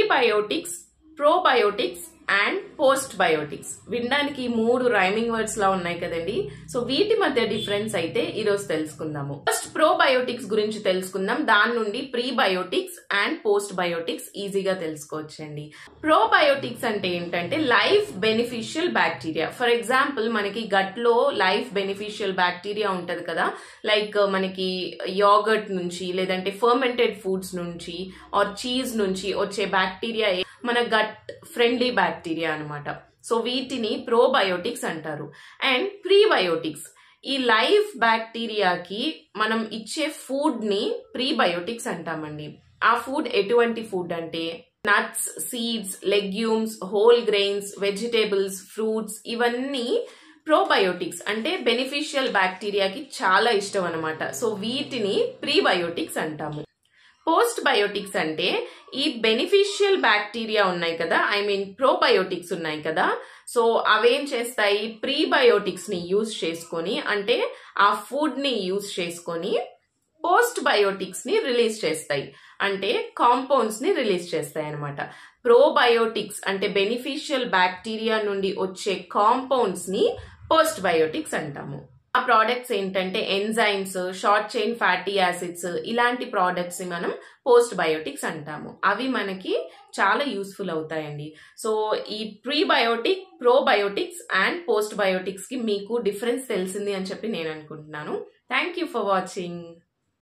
Prebiotics, probiotics and post biotics. వినడానికి 3 rhyming words లా ఉన్నాయి కదండి. సో వీటి మధ్య డిఫరెన్స్ అయితే ఈరోజు తెలుసుకుందాము. ఫస్ట్ ప్రోబయోటిక్స్ గురించి తెలుసుకుందాం. దాని నుండి ప్రీబయోటిక్స్ అండ్ పోస్ట్ బయోటిక్స్ ఈజీగా తెలుసుకోవచ్చండి. ప్రోబయోటిక్స్ అంటే ఏంటంటే life beneficial bacteria. For example మనకి గట్ లో లైఫ్ బెనిఫిషియల్ బ్యాక్టీరియా ఉంటది కదా, లైక్ మనకి యోగర్ట్ నుంచి లేదంటే ఫర్మెంటెడ్ ఫుడ్స్ నుంచి ఆర్ చీజ్ నుంచి వచ్చే బ్యాక్టీరియా మన గట్ ఫ్రెండ్లీ బ్యాక్టీరియా అనమాట. సో వీటిని ప్రోబయోటిక్స్ అంటారు. అండ్ ప్రీబయోటిక్స్, ఈ లైఫ్ బ్యాక్టీరియాకి మనం ఇచ్చే ఫుడ్ ని ప్రీబయోటిక్స్ అంటామండి. ఆ ఫుడ్ ఎటువంటి ఫుడ్ అంటే nuts, seeds, legumes, whole grains, vegetables, fruits, ఇవన్నీ ప్రోబయోటిక్స్ అంటే బెనిఫిషియల్ బ్యాక్టీరియాకి చాలా ఇష్టం అనమాట. సో వీటిని ప్రీబయోటిక్స్ అంటాము. పోస్ట్ బయోటిక్స్ అంటే ఈ బెనిఫిషియల్ బ్యాక్టీరియా ఉన్నాయి కదా, ఐ మీన్ ప్రోబయోటిక్స్ ఉన్నాయి కదా, సో అవేం చేస్తాయి, ప్రీబయోటిక్స్ ని యూజ్ చేసుకొని అంటే ఆ ఫుడ్ ని యూజ్ చేసుకొని పోస్ట్ బయోటిక్స్ ని రిలీజ్ చేస్తాయి, అంటే కాంపౌండ్స్ ని రిలీజ్ చేస్తాయి అనమాట. ప్రోబయోటిక్స్ అంటే బెనిఫిషియల్ బ్యాక్టీరియా నుండి వచ్చే కాంపౌండ్స్ ని పోస్ట్ బయోటిక్స్ అంటాము. ఆ ప్రోడక్ట్స్ ఏంటంటే enzymes, short chain fatty acids, ఇలాంటి ప్రోడక్ట్స్ ని మనం పోస్ట్ బయోటిక్స్ అంటాము. అవి మనకి చాలా యూస్ఫుల్ అవుతాయండి. సో ఈ prebiotic, probiotics and post biotics కి మీకు డిఫరెన్స్ తెలిసింది అని చెప్పి నేను అనుకుంటున్నాను. Thank you for watching.